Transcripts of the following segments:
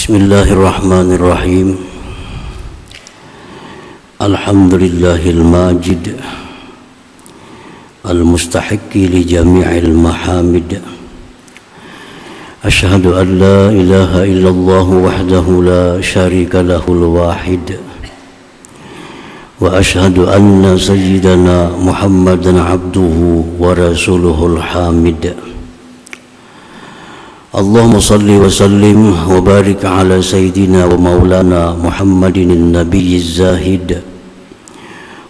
Bismillahirrahmanirrahim. Alhamdulillahil majid al-mustahiqqi li jami'il mahamid. Asyhadu an la ilaha illallah wahdahu la syarika lahul wahid. Wa asyhadu anna sayyidana Muhammadan abduhu wa rasuluhul hamid. Allahumma salli wa sallim wa barik ala sayyidina wa maulana Muhammadin nabiyyiz zahid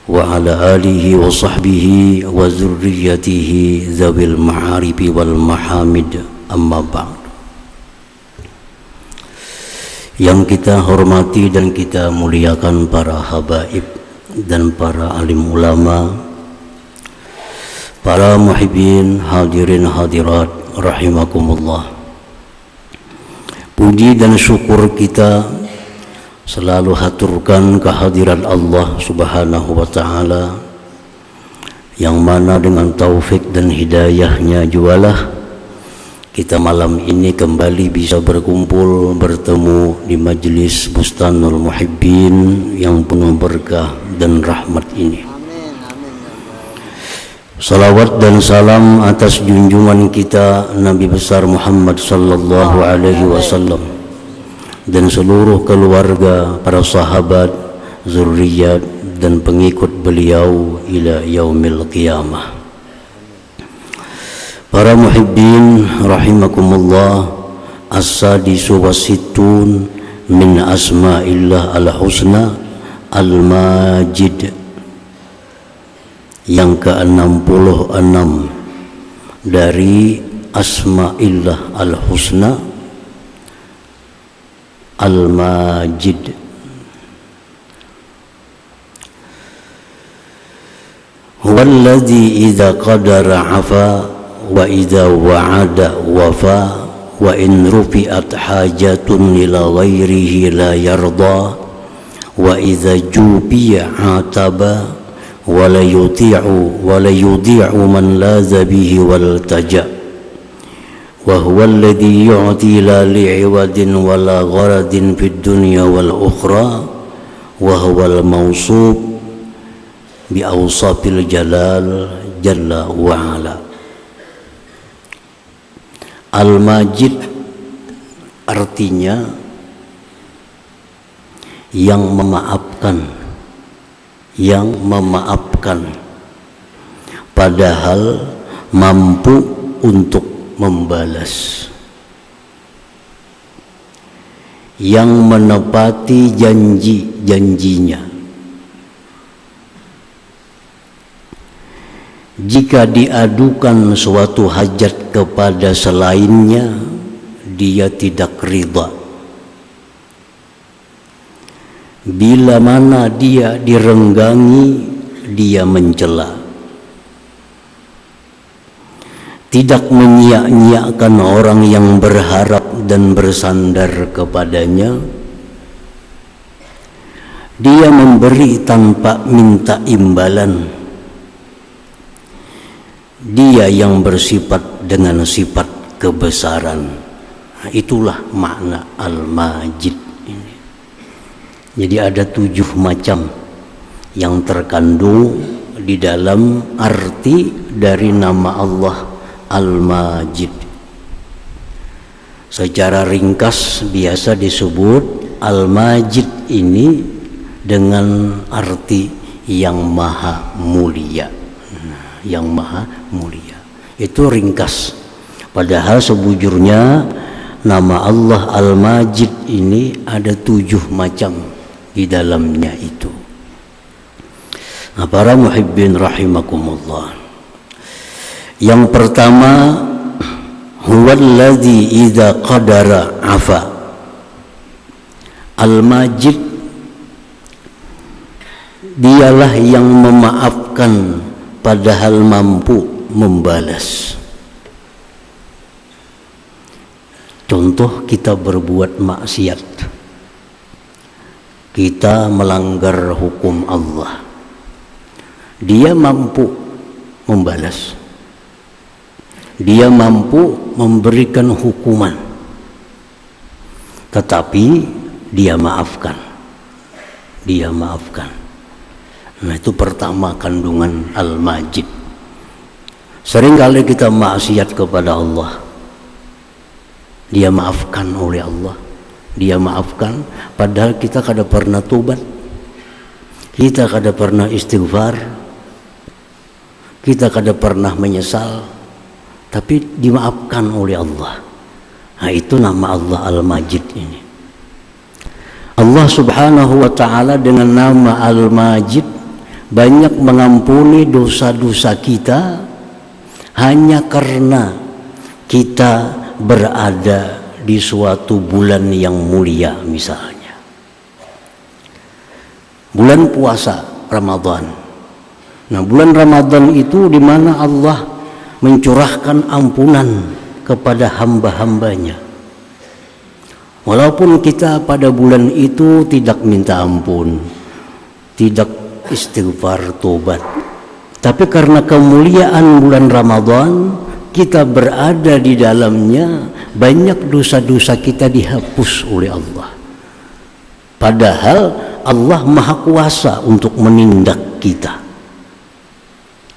wa ala alihi wa sahbihi wa zurriyyatihi dzawil ma'aribi wal mahamid, amma ba'd. Yang kita hormati dan kita muliakan para habaib dan para alim ulama, para muhibbin hadirin hadirat rahimakumullah. Puji dan syukur kita selalu haturkan kehadiran Allah Subhanahu wa ta'ala, yang mana dengan taufik dan hidayahnya jualah kita malam ini kembali bisa berkumpul bertemu di majlis Bustanul Muhibbin yang penuh berkah dan rahmat ini. Salawat dan salam atas junjungan kita Nabi besar Muhammad sallallahu alaihi wasallam dan seluruh keluarga, para sahabat, zurriyat dan pengikut beliau ila yaumil qiyamah. Para muhibbin rahimakumullah, as-sadisu wasittun min asma'illah al-husna al-majid, yang ke-66 dari Asma'illah al-Husna al-Majid. Huwallazi idza qadara afa wa idza wa'ada wafa wa in rufi'at hajatun ila ghairihi la yarda wa idza jubiya ataba wala yudhi'u man laza bihi wal taja wa huwa alladhi yu'ti la li'iwadin wala gharadin fid dunya wal ukhra wa huwa al mawsuf bi awsafil jalal jalla wa ala. Al Majid artinya yang memaafkan, yang memaafkan, padahal mampu untuk membalas, yang menepati janji-janjinya. Jika diadukan suatu hajat kepada selainnya, dia tidak ridha. Bila mana dia direnggangi, dia mencela. Tidak menyia-nyiakan orang yang berharap dan bersandar kepadanya. Dia memberi tanpa minta imbalan. Dia yang bersifat dengan sifat kebesaran. Nah, itulah makna Al-Majid. Jadi ada 7 macam yang terkandung di dalam arti dari nama Allah Al-Majid. Secara ringkas biasa disebut Al-Majid ini dengan arti yang maha mulia. Yang maha mulia itu ringkas, padahal sebujurnya nama Allah Al-Majid ini ada 7 macam di dalamnya itu. Nah, para muhibbin rahimakumullah, yang pertama, huwallazi idza qadara afa. Al-Majid dialah yang memaafkan padahal mampu membalas. Contoh, kita berbuat maksiat, kita melanggar hukum Allah, dia mampu membalas, dia mampu memberikan hukuman. tetapi dia maafkan. Dia maafkan. Nah, itu pertama kandungan Al-Majid. Seringkali kita maksiat kepada Allah, dia maafkan oleh Allah. Dia maafkan, padahal kita kada pernah tobat, kita kada pernah istighfar, kita kada pernah menyesal, tapi dimaafkan oleh Allah. Nah, itu nama Allah Al-Majid ini. Allah subhanahu wa ta'ala dengan nama Al-Majid banyak mengampuni dosa-dosa kita hanya karena kita berada di suatu bulan yang mulia. Misalnya bulan puasa Ramadan. Nah, bulan Ramadan itu di mana Allah mencurahkan ampunan kepada hamba-hambanya. Walaupun kita pada bulan itu tidak minta ampun, tidak istighfar tobat, tapi karena kemuliaan bulan Ramadan, kita berada di dalamnya, banyak dosa-dosa kita dihapus oleh Allah. Padahal Allah Maha Kuasa untuk menindak kita,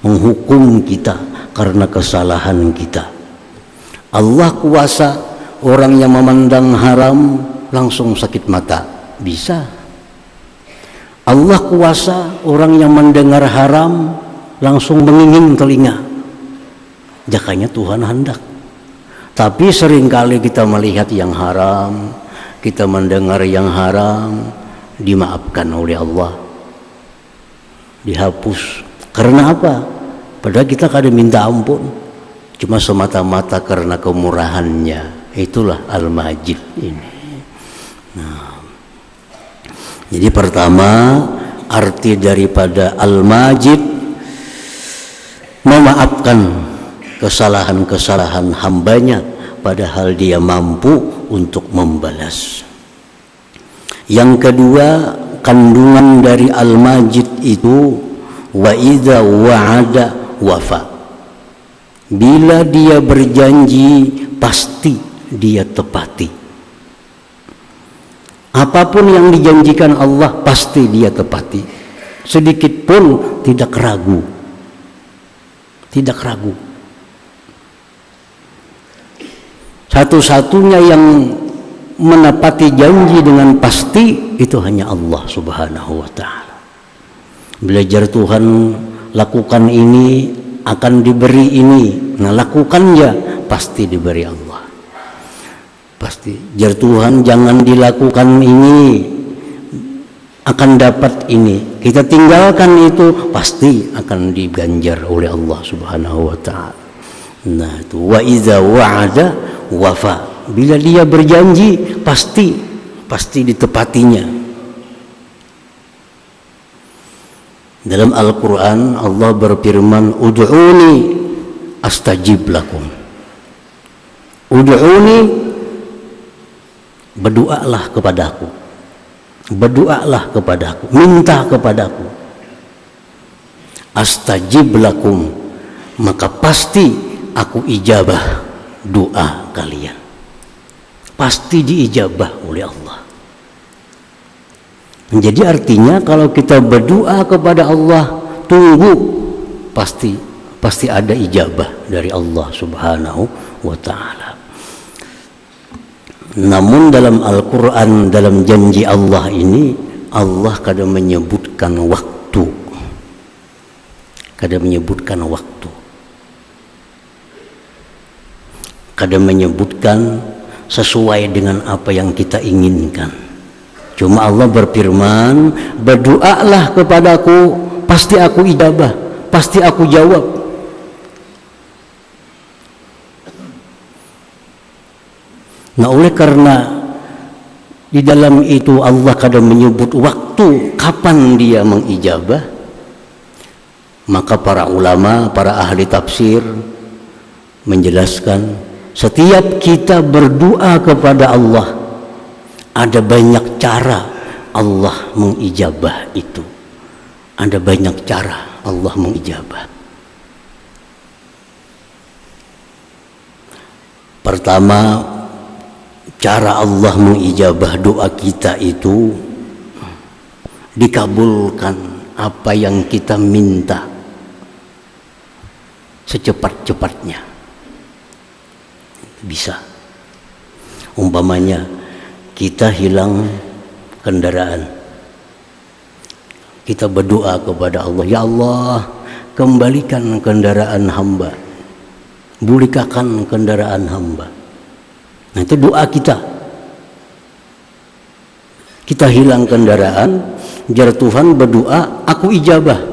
menghukum kita karena kesalahan kita. Allah kuasa, orang yang memandang haram langsung sakit mata, bisa. Allah kuasa, orang yang mendengar haram langsung mengingin telinga. Jakanya Tuhan hendak. Tapi seringkali kita melihat yang haram, kita mendengar yang haram, dimaafkan oleh Allah, dihapus. Karena apa? Padahal kita kada minta ampun, cuma semata-mata karena kemurahannya. Itulah Al-Majid ini. Nah, jadi pertama, arti daripada Al-Majid memaafkan kesalahan-kesalahan hambanya, padahal dia mampu untuk membalas. Yang kedua, kandungan dari Al-Majid itu wa idza wa'ada wafa. Bila dia berjanji, pasti dia tepati. Apapun yang dijanjikan Allah pasti dia tepati. Sedikit pun tidak ragu. Tidak ragu. Satu-satunya yang menepati janji dengan pasti itu hanya Allah subhanahu wa ta'ala. Belajar Tuhan, lakukan ini akan diberi ini. Nah, lakukannya pasti diberi Allah. Pasti. Jar Tuhan, jangan dilakukan ini, akan dapat ini. Kita tinggalkan itu, pasti akan diganjar oleh Allah subhanahu wa ta'ala. Nah, itu wa idza wa'ada wafa. Bila dia berjanji, pasti ditepatinya. Dalam Al-Quran Allah berfirman, ud'uni astajib lakum. Ud'uni, berdoalah kepadaku, berdoalah kepadaku, minta kepadaku. Astajib lakum, maka pasti aku ijabah doa kalian. Pasti diijabah oleh Allah. Jadi artinya kalau kita berdoa kepada Allah, tunggu, pasti ada ijabah dari Allah subhanahu wa ta'ala. Namun dalam Al-Quran, dalam janji Allah ini, Allah kadang menyebutkan waktu. Kadang menyebutkan waktu. Kadang menyebutkan sesuai dengan apa yang kita inginkan. Cuma Allah berfirman, berdoalah kepadaku, pasti aku ijabah, pasti aku jawab. Nah, oleh karena di dalam itu Allah kadang menyebut waktu kapan dia mengijabah, maka para ulama, para ahli tafsir menjelaskan, setiap kita berdoa kepada Allah, ada banyak cara Allah mengijabah itu. Ada banyak cara Allah mengijabah. Pertama, cara Allah mengijabah doa kita itu dikabulkan apa yang kita minta secepat-cepatnya. Bisa. Umpamanya kita hilang kendaraan, kita berdoa kepada Allah, ya Allah, kembalikan kendaraan hamba, pulihkan kendaraan hamba. Nah, itu doa kita. Kita hilang kendaraan, jar Tuhan berdoa, aku ijabah.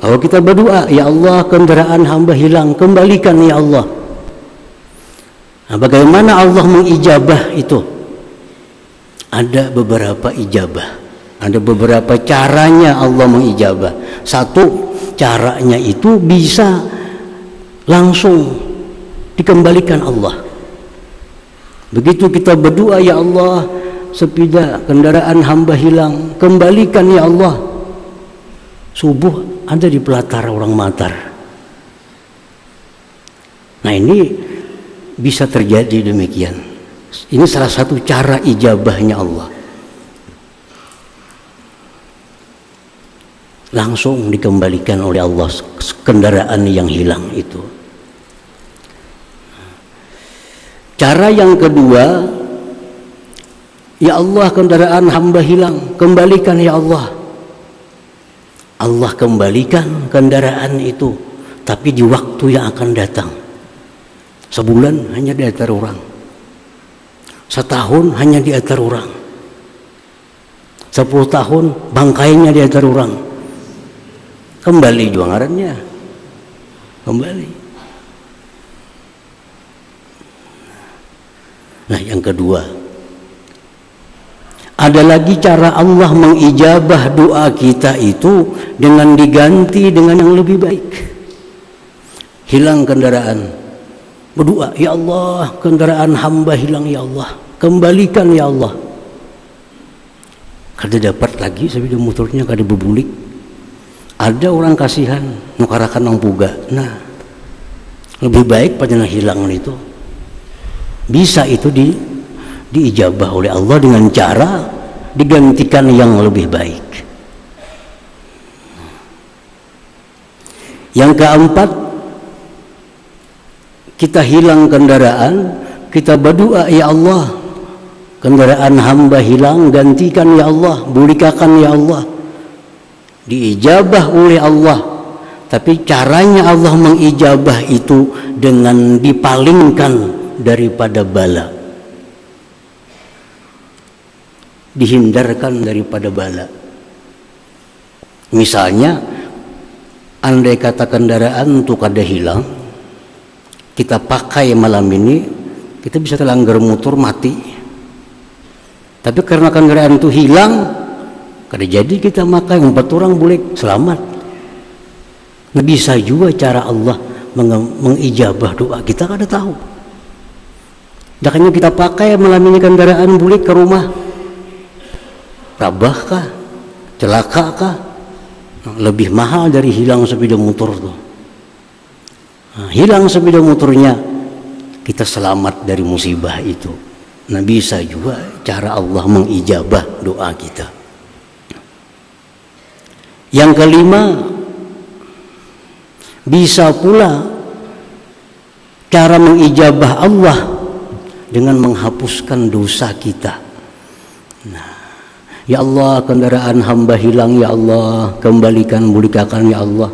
Kalau kita berdoa, ya Allah, kendaraan hamba hilang, kembalikan ya Allah. Nah, bagaimana Allah mengijabah itu? Ada beberapa ijabah, ada beberapa caranya Allah mengijabah. Satu, caranya itu bisa langsung dikembalikan Allah. Begitu kita berdoa, ya Allah, sepeda kendaraan hamba hilang, kembalikan ya Allah. Subuh ada di Pelatar orang Matar. Nah, ini bisa terjadi demikian. Ini salah satu cara ijabahnya Allah. Langsung dikembalikan oleh Allah kendaraan yang hilang itu. Cara yang kedua, ya Allah, kendaraan hamba hilang, kembalikan ya Allah. Allah kembalikan kendaraan itu, tapi di waktu yang akan datang. Sebulan hanya diantar orang, setahun hanya diantar orang, 10 tahun bangkainya diantar orang. Kembali juga ngarannya, kembali. Nah, yang kedua, ada lagi cara Allah mengijabah doa kita itu dengan diganti dengan yang lebih baik. Hilang kendaraan, berdoa, ya Allah, kendaraan hamba hilang ya Allah, kembalikan ya Allah. Kada dapat lagi sepeda motornya, kada bebulik. Ada orang kasihan nukarakan nang puga. Nah, lebih baik pada hilang itu. Bisa itu diijabah oleh Allah dengan cara digantikan yang lebih baik. Yang keempat, kita hilang kendaraan, kita berdoa, ya Allah, kendaraan hamba hilang, gantikan ya Allah, pulihkan ya Allah. Diijabah oleh Allah, tapi caranya Allah mengijabah itu dengan dipalingkan daripada bala, dihindarkan daripada bala. Misalnya, andai kata kendaraan itu kada hilang, kita pakai malam ini, kita bisa terlanggar motor mati. Tapi karena kendaraan itu hilang, kada jadi kita makai, 4 orang boleh selamat. Nah, bisa juga cara Allah mengijabah doa kita, kada tahu. Makanya kita pakai malam ini kendaraan boleh ke rumah, rabah kah, celaka kah, lebih mahal dari hilang sepeda motor tuh. Nah, hilang sepeda motornya, kita selamat dari musibah itu. Nah, bisa juga cara Allah mengijabah doa kita. Yang kelima, bisa pula cara mengijabah Allah dengan menghapuskan dosa kita. Nah, ya Allah, kendaraan hamba hilang ya Allah, kembalikan, pulihkan ya Allah.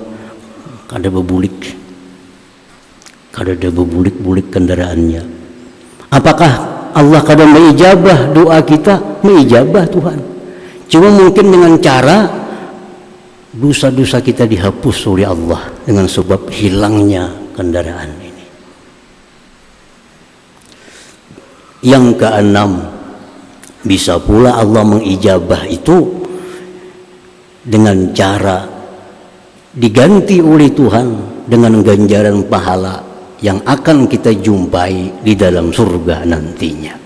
Kada bebulik, kada ada bebulik kendaraannya. Apakah Allah kada mengijabah doa kita? Mengijabah Tuhan. Cuma mungkin dengan cara dosa-dosa kita dihapus oleh Allah dengan sebab hilangnya kendaraan ini. Yang keenam, bisa pula Allah mengijabah itu dengan cara diganti oleh Tuhan dengan ganjaran pahala yang akan kita jumpai di dalam surga nantinya.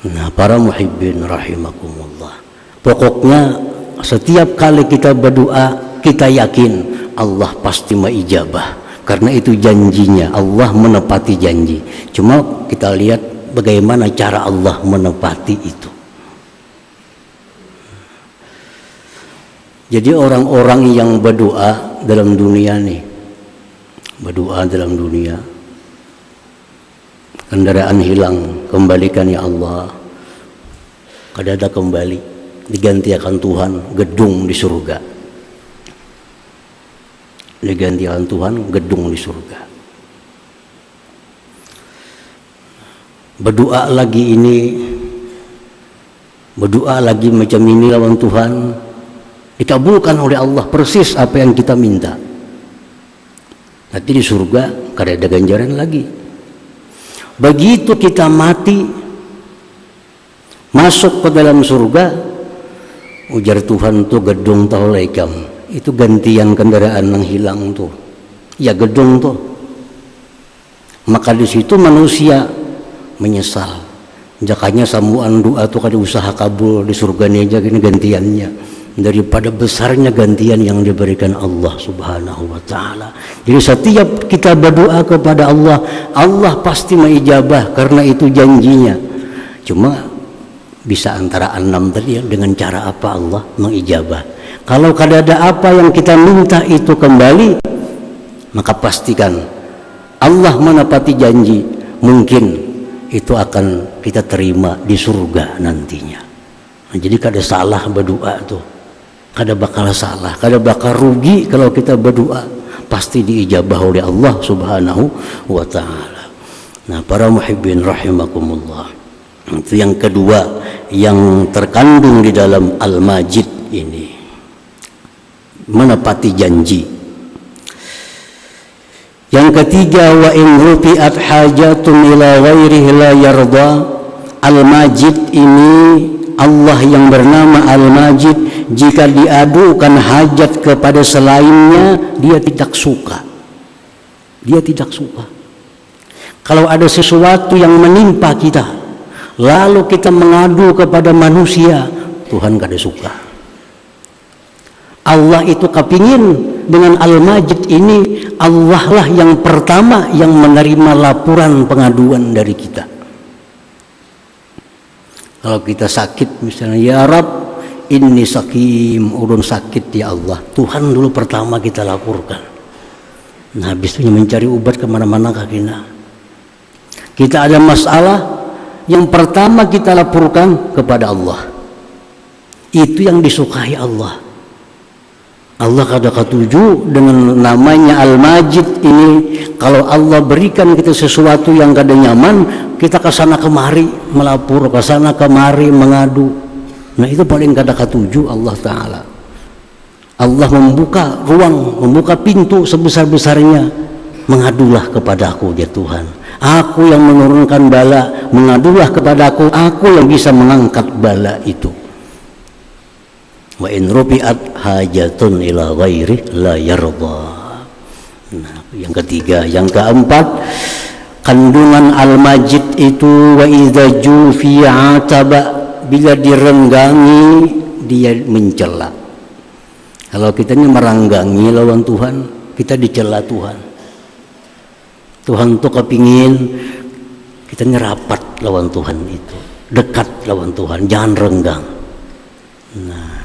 Nah, para muhibbin rahimakumullah, pokoknya setiap kali kita berdoa, kita yakin Allah pasti mengijabah, karena itu janjinya, Allah menepati janji. Cuma kita lihat bagaimana cara Allah menepati itu. Jadi orang-orang yang berdoa dalam dunia nih, berdoa dalam dunia, kendaraan hilang, kembalikan ya Allah, kadada kembali, digantikan Tuhan gedung di surga, digantikan Tuhan gedung di surga. Berdoa lagi ini, berdoa lagi macam ini lawan Tuhan, dikabulkan oleh Allah persis apa yang kita minta. Nanti di surga kada ada ganjaran lagi. Begitu kita mati masuk ke dalam surga, ujar Tuhan tuh gedung taulaikam, itu gantian kendaraan yang hilang tuh, ya gedung tuh. Maka di situ manusia menyesal, jakanya sambuan doa tuh kada usaha kabul di surga nih aja gini gantiannya daripada besarnya gantian yang diberikan Allah Subhanahu wa taala. Jadi setiap kita berdoa kepada Allah, Allah pasti mengijabah karena itu janjinya. Cuma bisa antara 6 tadi ya, dengan cara apa Allah mengijabah. Kalau kada ada apa yang kita minta itu kembali, maka pastikan Allah menepati janji, mungkin itu akan kita terima di surga nantinya. Nah, jadi kada salah berdoa tuh, kada bakal salah, kada bakal rugi kalau kita berdoa, pasti diijabah oleh Allah Subhanahu wa taala. Nah, para muhibbin rahimakumullah, itu yang kedua yang terkandung di dalam Al-Majid ini, menepati janji. Yang ketiga, wa in rufi'at hajatun ila ghairihi la yarda. Al-Majid ini, Allah yang bernama Al-Majid, jika diadukan hajat kepada selainnya, dia tidak suka. Dia tidak suka. Kalau ada sesuatu yang menimpa kita, lalu kita mengadu kepada manusia, Tuhan kada suka. Allah itu kepingin dengan Al-Majid ini, Allah lah yang pertama yang menerima laporan pengaduan dari kita. Kalau kita sakit misalnya, ya Rab, ini sakim, ulun sakit ya Allah, Tuhan dulu pertama kita laporkan. Nah, habis itu mencari obat kemana-mana kakina. Kita ada masalah, yang pertama kita laporkan kepada Allah. Itu yang disukai Allah. Allah kada ketuju dengan namanya Al-Majid ini. Kalau Allah berikan kita sesuatu yang kada nyaman, kita kesana kemari melapor, kesana kemari mengadu. Nah, itu paling kada ketuju Allah Ta'ala. Allah membuka ruang, membuka pintu sebesar-besarnya, mengadulah kepadaku ya Tuhan, aku yang menurunkan bala, mengadulah kepadaku, aku yang bisa mengangkat bala itu. Wa in rufi'at hajatun ila ghairi la yarda. Nah, yang ketiga, yang keempat, kandungan Al-Majid itu, wa idza jufi'a taba, bila direnggangi dia mencela. Kalau kita ini meranggangi lawan Tuhan, kita dicela Tuhan. Tuhan tuh kepingin kita ini rapat lawan Tuhan itu, dekat lawan Tuhan, jangan renggang. Nah,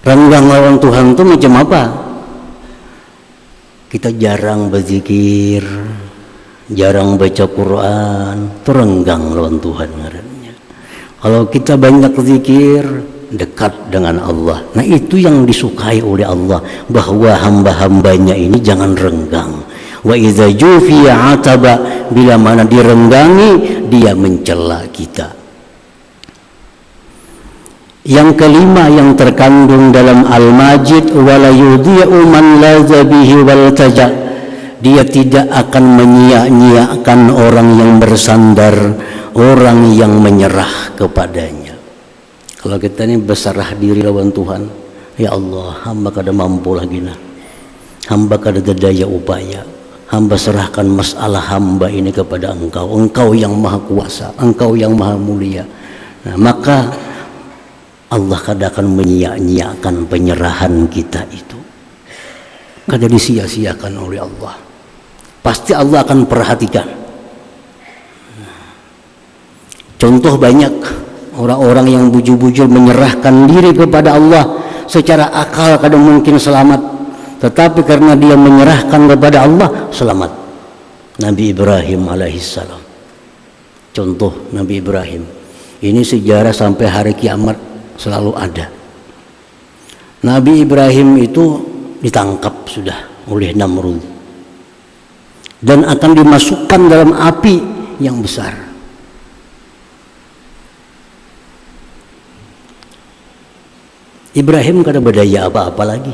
renggang lawan Tuhan itu macam apa? Kita jarang berzikir, jarang baca Quran, itu renggang lawan Tuhan ngarannya. Kalau kita banyak zikir, dekat dengan Allah. Nah, itu yang disukai oleh Allah, bahwa hamba-hambanya ini jangan renggang. Wa idza jufiya ataba, bila mana direnggangi dia mencela kita. Yang kelima yang terkandung dalam Al-Majid, wala yudhi'u man laza bihi wal taja, dia tidak akan menyia-nyiakan orang yang bersandar, orang yang menyerah kepadanya. Kalau kita ini berserah diri lawan Tuhan, ya Allah, hamba kada mampu lagi nah, hamba kada ada daya upaya, hamba serahkan masalah hamba ini kepada Engkau, Engkau yang maha kuasa, Engkau yang maha mulia. Nah, maka Allah kada akan menyia-nyiakan penyerahan kita itu, kada disia-siakan oleh Allah. Pasti Allah akan perhatikan. Contoh banyak orang-orang yang bujur-bujur menyerahkan diri kepada Allah secara akal kadang mungkin selamat, tetapi karena dia menyerahkan kepada Allah selamat. Nabi Ibrahim alaihissalam, contoh Nabi Ibrahim ini sejarah sampai hari kiamat selalu ada. Nabi Ibrahim itu ditangkap sudah oleh Namrud dan akan dimasukkan dalam api yang besar. Ibrahim kada berdaya apa-apa lagi.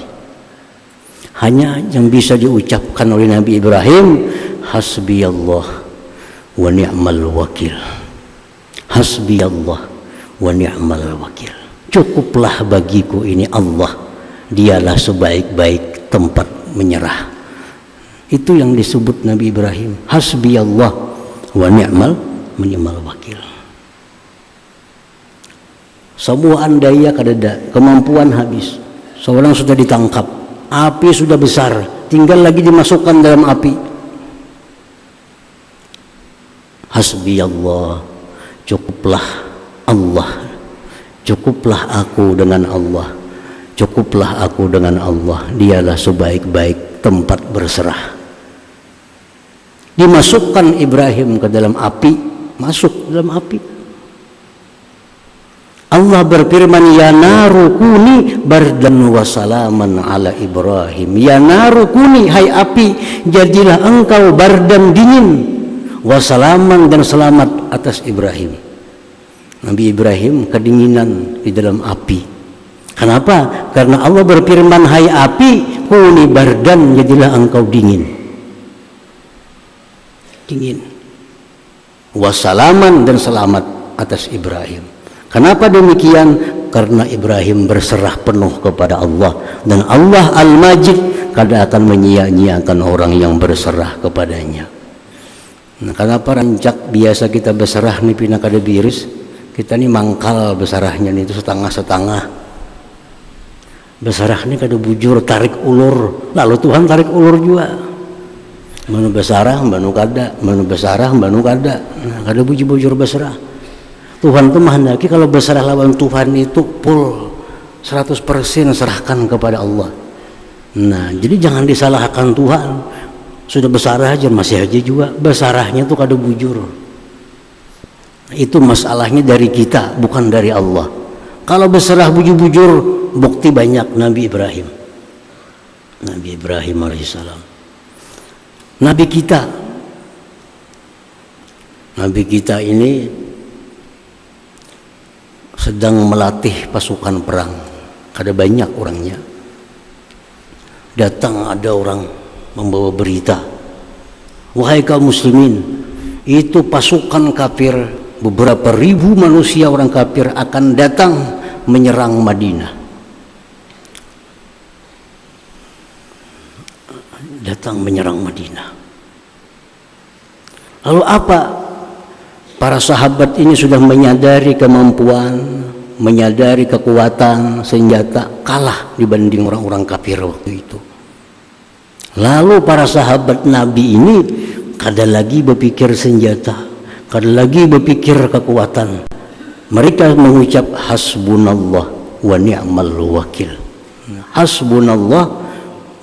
Hanya yang bisa diucapkan oleh Nabi Ibrahim, hasbiyallah wa ni'mal wakil. Hasbiyallah wa ni'mal wakil. Cukuplah bagiku ini Allah, dialah sebaik-baik tempat menyerah. Itu yang disebut Nabi Ibrahim, hasbiyallah wa ni'mal wakil. Semua andaya kadada, kemampuan habis. Seorang sudah ditangkap, api sudah besar, tinggal lagi dimasukkan dalam api. Hasbiyallah, cukuplah Allah, cukuplah aku dengan Allah, cukuplah aku dengan Allah, dialah sebaik-baik tempat berserah. Dimasukkan Ibrahim ke dalam api, masuk dalam api. Allah berfirman, ya naru kuni bardan wa salaman ala Ibrahim. Ya naru kuni, hai api, jadilah engkau bardan dingin, wa salaman dan selamat atas Ibrahim. Nabi Ibrahim kedinginan di dalam api. Kenapa? Karena Allah berfirman, hai api, kuni bardan, jadilah engkau dingin. Dingin. Wa salaman dan selamat atas Ibrahim. Kenapa demikian? Karena Ibrahim berserah penuh kepada Allah, dan Allah Al-Majid kada akan menyia-nyiakan orang yang berserah kepadanya. Nah, kenapa rancak biasa kita berserah nih pina kada biris, kita nih mangkal berserahnya nih itu setengah-setengah. Berserah nih kada bujur, tarik ulur, lalu Tuhan tarik ulur juga. Manu berserah, manu kada, manu berserah, manu kada. Nah, kada bujur-bujur berserah. Tuhan itu menghendaki kalau berserah lawan Tuhan itu full 100% serahkan kepada Allah. Nah, jadi jangan disalahkan Tuhan. Sudah berserah aja masih aja juga berserahnya tuh kada bujur. Itu masalahnya dari kita, bukan dari Allah. Kalau berserah bujur-bujur, bukti banyak Nabi Ibrahim. Nabi Ibrahim alaihissalam. Nabi kita ini sedang melatih pasukan perang, ada banyak orangnya. Datang ada orang membawa berita, wahai kaum muslimin, itu pasukan kafir, beberapa ribu manusia orang kafir akan datang menyerang Madinah. Datang menyerang Madinah. Lalu apa? Para sahabat ini sudah menyadari kemampuan, menyadari kekuatan senjata, kalah dibanding orang-orang kafir waktu itu. Lalu para sahabat Nabi ini kada lagi berpikir senjata, kada lagi berpikir kekuatan. Mereka mengucap hasbunallah wa ni'mal wakil. Hasbunallah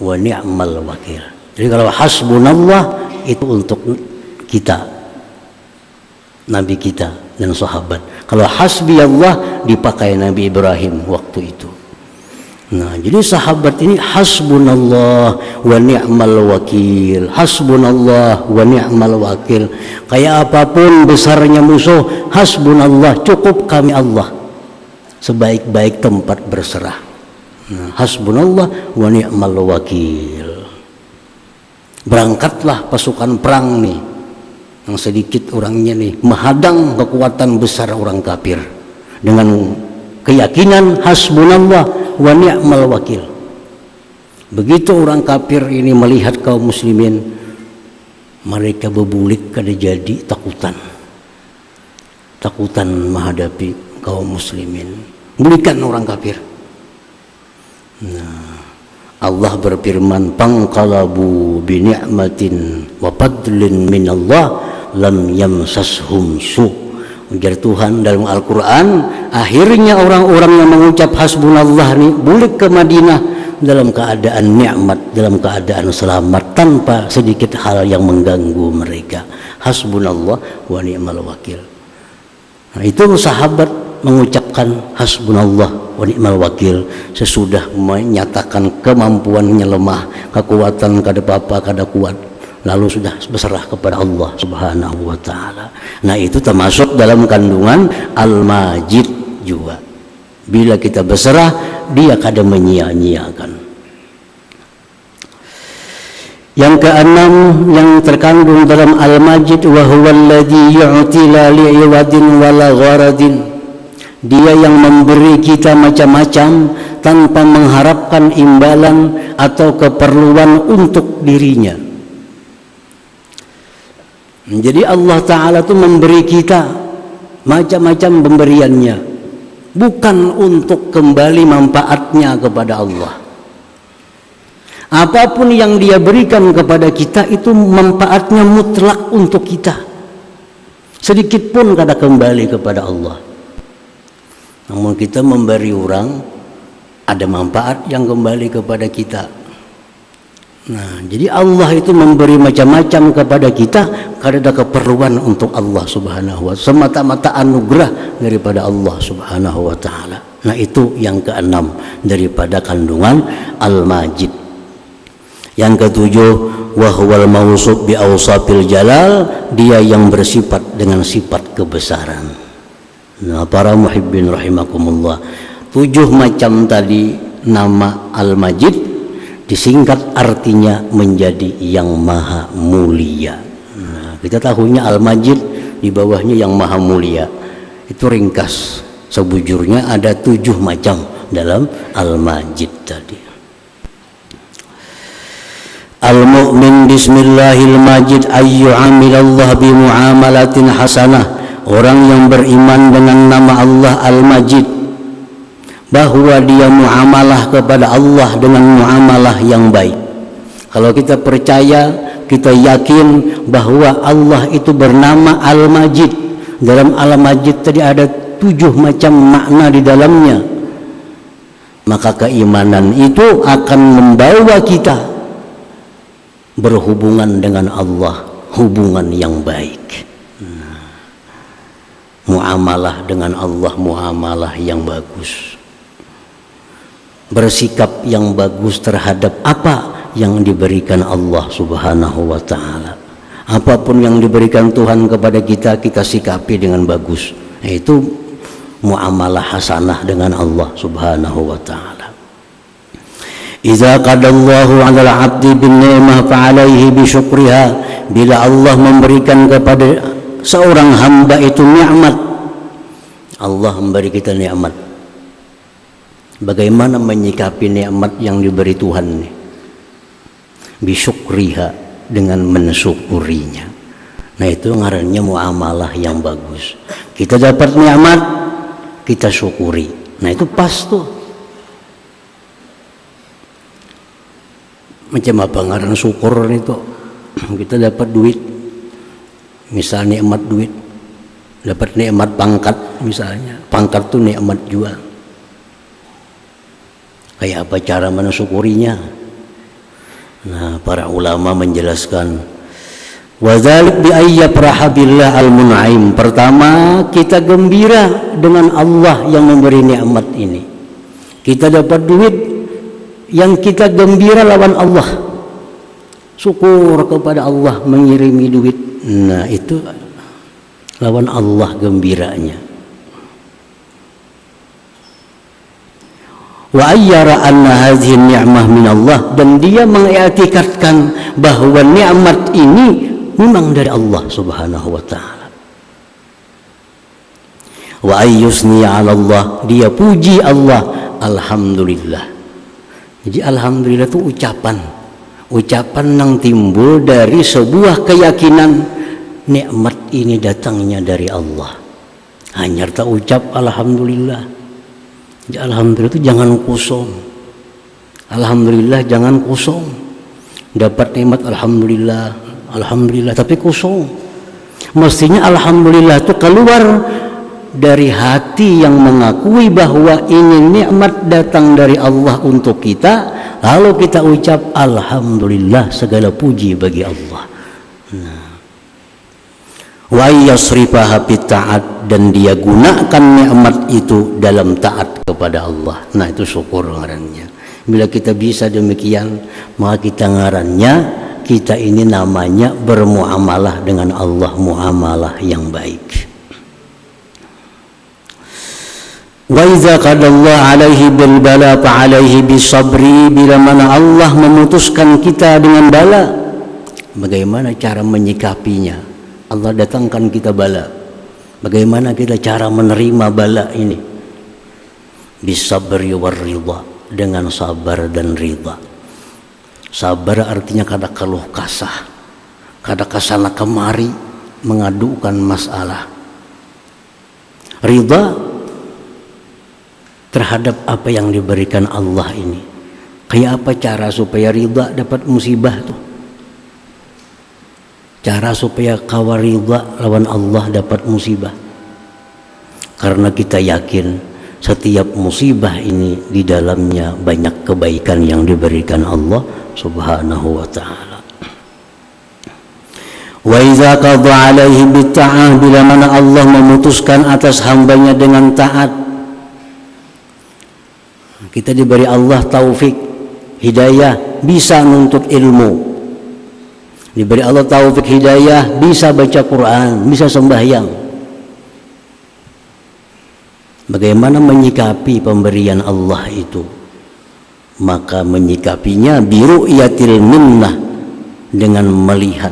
wa ni'mal wakil. Jadi kalau hasbunallah itu untuk kita, Nabi kita dan sahabat. Kalau hasbi Allah dipakai Nabi Ibrahim waktu itu. Nah, jadi sahabat ini hasbunallah wa ni'mal wakil. Hasbunallah wa ni'mal wakil. Kayak apapun besarnya musuh, hasbunallah, cukup kami Allah. Sebaik-baik tempat berserah. Nah, hasbunallah wa ni'mal wakil. Berangkatlah pasukan perang nih, yang sedikit orangnya nih, menghadang kekuatan besar orang kafir dengan keyakinan hasbunallah wa ni'mal wakil. Begitu orang kafir ini melihat kaum muslimin, mereka berbulik kada jadi takutan menghadapi kaum muslimin, bulikan orang kafir. Nah, Allah berfirman, "Panqalabu bi ni'matin wa fadlin minallah lam yamsashum su ujar Tuhan dalam Al-Quran. Akhirnya orang-orang yang mengucap hasbunallah ini balik ke Madinah dalam keadaan nikmat, dalam keadaan selamat, tanpa sedikit hal yang mengganggu mereka. Hasbunallah wa ni'mal wakil. Nah, itu sahabat mengucapkan hasbunallah wa ni'mal wakil sesudah menyatakan kemampuannya lemah, kekuatan kada apa-apa, kada kuat, lalu sudah berserah kepada Allah Subhanahu wa ta'ala. Nah, itu termasuk dalam kandungan Al-Majid juga. Bila kita berserah, dia kada menyia-nyiakan. Yang keenam yang terkandung dalam Al-Majid, wa huwa alladhi yu'ti la li'iwadin wa la gharadin. Dia yang memberi kita macam-macam tanpa mengharapkan imbalan atau keperluan untuk dirinya. Jadi Allah Ta'ala itu memberi kita macam-macam pemberiannya, bukan untuk kembali manfaatnya kepada Allah. Apapun yang dia berikan kepada kita itu manfaatnya mutlak untuk kita, sedikit pun kada kembali kepada Allah. Namun kita memberi orang, ada manfaat yang kembali kepada kita. Nah, jadi Allah itu memberi macam-macam kepada kita karena ada keperluan untuk Allah Subhanahu wa ta'ala, semata-mata anugerah daripada Allah Subhanahu wa ta'ala. Nah, itu yang keenam daripada kandungan Al-Majid. Yang ketujuh, wa huwal mausuf bi awsafil jalal, dia yang bersifat dengan sifat kebesaran. Nah, para muhibbin rahimakumullah, 7 macam tadi nama Al-Majid disingkat artinya menjadi yang maha mulia. Nah, kita tahunya Al-Majid, di bawahnya yang maha mulia. Itu ringkas. Sebujurnya ada 7 macam dalam Al-Majid tadi. Al-mu'min bismillahil majid ayyu amilallah bimuamalatin hasanah. Orang yang beriman dengan nama Allah Al-Majid, bahwa dia muamalah kepada Allah dengan muamalah yang baik. Kalau kita percaya, kita yakin bahwa Allah itu bernama Al-Majid. Dalam Al-Majid tadi ada 7 macam makna di dalamnya. Maka keimanan itu akan membawa kita berhubungan dengan Allah, hubungan yang baik. Muamalah dengan Allah, muamalah yang bagus. Bersikap yang bagus terhadap apa yang diberikan Allah Subhanahu wa ta'ala. Apapun yang diberikan Tuhan kepada kita, kita sikapi dengan bagus. Itu muamalah hasanah dengan Allah Subhanahu wa ta'ala. Idza qadallahu 'alal 'abdi bin ni'mah fa'alaihi bi syukriha. Bila Allah memberikan kepada seorang hamba itu nikmat, Allah memberi kita nikmat, bagaimana menyikapi nikmat yang diberi Tuhan ini? Bisyukriha, dengan mensyukurinya. Nah, itu ngarannya muamalah yang bagus. Kita dapat nikmat, kita syukuri. Nah, itu pas tuh. Macam apa ngaran syukur itu? Kita dapat duit, misalnya nikmat duit, dapat nikmat pangkat misalnya, pangkat itu nikmat juga. Kayak apa cara mensyukurinya? Nah, para ulama menjelaskan, wadzalik bi ayyafraha billah al-mun'im. Pertama, kita gembira dengan Allah yang memberi nikmat ini. Kita dapat duit, yang kita gembira lawan Allah, syukur kepada Allah mengirimi duit. Nah, itu lawan Allah gembiranya. Wa ayyara anna hadhihi ni'mah min Allah, dan dia mengiktikadkan bahwa nikmat ini memang dari Allah Subhanahu wa ta'ala. Wa ayyusni 'ala Allah, dia puji Allah, alhamdulillah. Jadi alhamdulillah itu ucapan yang timbul dari sebuah keyakinan nikmat ini datangnya dari Allah. Hanya tak ucap alhamdulillah. Jadi alhamdulillah itu jangan kosong. Alhamdulillah jangan kosong. Dapat nikmat alhamdulillah, alhamdulillah, tapi kosong. Mestinya alhamdulillah itu keluar dari hati yang mengakui bahwa ini nikmat datang dari Allah untuk kita, lalu kita ucap alhamdulillah, segala puji bagi Allah. Wa yasrifaha taat, dan dia gunakan nikmat itu dalam taat kepada Allah. Nah, itu syukur ngarannya. Bila kita bisa demikian, maka kita ngarannya kita ini namanya bermuamalah dengan Allah, muamalah yang baik. Wa idza qadallahu alaihi bil bala fa alaihi bisabri, bila mana Allah memutuskan kita dengan bala, bagaimana cara menyikapinya? Allah datangkan kita bala, bagaimana kita cara menerima bala ini? Bisabri war ridha, dengan sabar dan ridha. Sabar artinya kada keluh kasah, kada kasana kemari mengadukan masalah. Ridha terhadap apa yang diberikan Allah ini. Kayak apa cara supaya ridha dapat musibah tuh? Cara supaya kawa ridha lawan Allah dapat musibah. Karena kita yakin setiap musibah ini di dalamnya banyak kebaikan yang diberikan Allah Subhanahu wa ta'ala. Wa idza qada alaihi bitta'ah, bila mana Allah memutuskan atas hambanya dengan taat. Kita diberi Allah taufik, hidayah, bisa nuntut ilmu. Diberi Allah taufik hidayah, bisa baca Quran, bisa sembahyang. Bagaimana menyikapi pemberian Allah itu? Maka menyikapinya biru'yatil minnah, dengan melihat,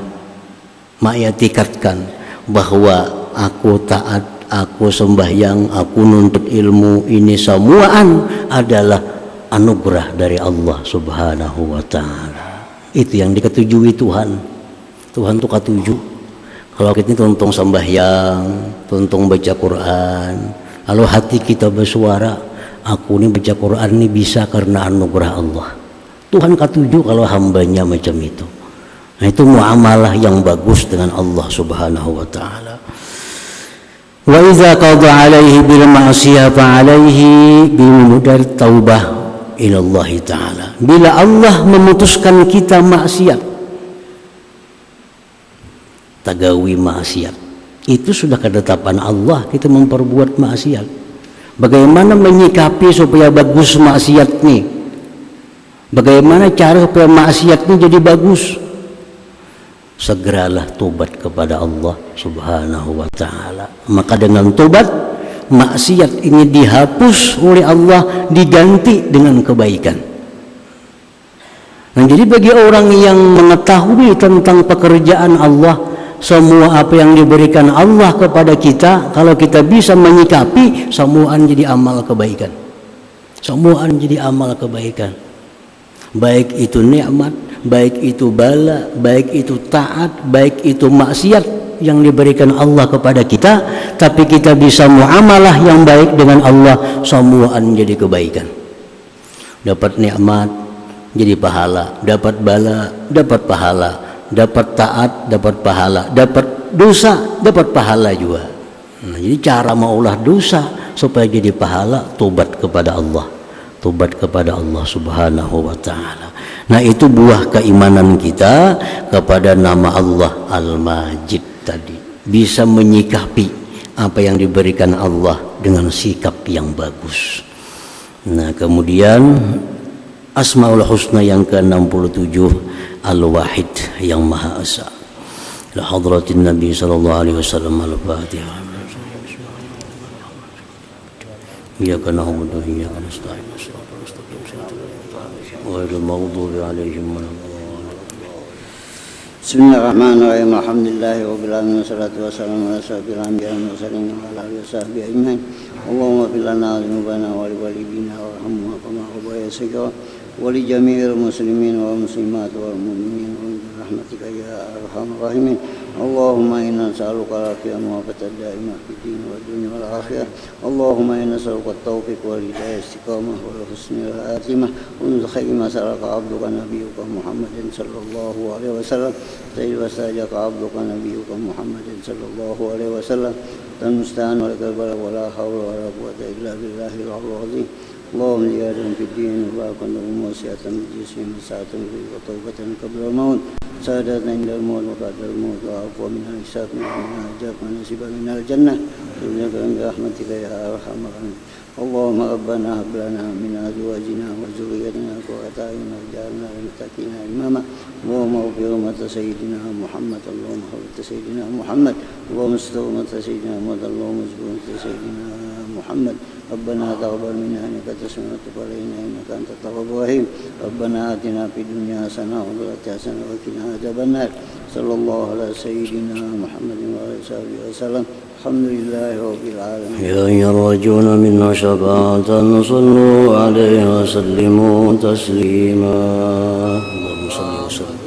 ma'yatikatkan bahwa aku taat, aku sembahyang, aku nuntut ilmu, ini semuaan adalah anugerah dari Allah Subhanahu wa ta'ala. Itu yang diketujui Tuhan. Tuhan tuh ketujuh. Kalau kita tuntung sembahyang, tuntung baca Quran, lalu hati kita bersuara, aku ini baca Quran ini bisa karena anugerah Allah. Tuhan ketujuh kalau hambanya macam itu. Nah, itu muamalah yang bagus dengan Allah Subhanahu wa ta'ala. Wa idza qada alaihi bil ma'siyah fa alaihi bimudar taubah ila Allah ta'ala. Bila Allah memutuskan kita maksiat, tagawi maksiat, itu sudah ketetapan Allah, kita memperbuat maksiat. Bagaimana menyikapi supaya bagus maksiat nih? Bagaimana cara supaya maksiat ini jadi bagus? Segeralah tobat kepada Allah Subhanahu wa ta'ala. Maka dengan tobat, maksiat ini dihapus oleh Allah, diganti dengan kebaikan. Nah, jadi bagi orang yang mengetahui tentang pekerjaan Allah, semua apa yang diberikan Allah kepada kita, kalau kita bisa menyikapi, semuaan jadi amal kebaikan. Semuaan jadi amal kebaikan. Baik itu nikmat, baik itu bala, baik itu taat, baik itu maksiat yang diberikan Allah kepada kita, tapi kita bisa muamalah yang baik dengan Allah, semuaan jadi kebaikan. Dapat nikmat jadi pahala, dapat bala dapat pahala, dapat taat dapat pahala, dapat dosa dapat pahala juga. Nah, jadi cara maulah dosa supaya jadi pahala, tobat kepada Allah. Tobat kepada Allah Subhanahu wa ta'ala. Nah, itu buah keimanan kita kepada nama Allah Al-Majid tadi. Bisa menyikapi apa yang diberikan Allah dengan sikap yang bagus. Nah, kemudian Asmaul Husna yang ke-67, Al-Wahid, yang Maha Esa. La hadratin Nabi sallallahu alaihi wasallam. Al-Fatihah. Iyyaka na'budu wa iyyaka nasta'in. Ghairil maghdubi 'alaihim waladdallin. Bismillahirrahmanirrahim. Alhamdulillahirabbil alamin wassalatu wassalamu ala asyrofil anbiya'i wal mursalin wa ala alihi washabbihi ajmain. Allahumma ighfir lana dzunubana wa li walidina warhamhum kama rabbayana shighara wa li jami'il muslimin wal muslimat wal mu'minin bi rahmatika ya arhamar rahimin. اللهم إنا نسألك العافية والمعافاة الدائمة في الدين والدنيا والآخرة. اللهم إنا نسألك التوفيق والهداية الاستقامة والحسن الخاتمة ومن خير ما سألك عبدك نبيك محمد صلى الله عليه وسلم. سيد واستاجك عبدك نبيك محمد صلى الله عليه وسلم. المستعان ولك البلاغ ولا حول ولا قوة إلا بالله العلي العظيم. اللهم زيادة في الدين وبركة وموسعة بالجسم وسعة وتوبة قبل الموت سعادة عند الموت وبعد الموت وعفو من الحساب من العذاب ونصيب من الجنة برحمتك يا أرحم الراحمين. اللهم ربنا هب لنا من أزواجنا وذريتنا قرة أعين واجعلنا للمتقين إماما. اللهم اغفر أمة سيدنا محمد. اللهم اغفر سيدنا محمد. اللهم استر أمة سيدنا محمد. اللهم اجبر أمة سيدنا محمد. ربنا تقبل منا إنك تسمع وتب علينا إنك أنت التواب الرحيم. ربنا آتنا في الدنيا حسنة وفي الآخرة حسنة وقنا عذاب النار. صلى الله على سيدنا محمد وعلى آله وصحبه وسلم. الحمد لله رب العالمين. يا أيها الراجون منا شفاعة صلوا عليه وسلموا تسليما. اللهم صل وسلم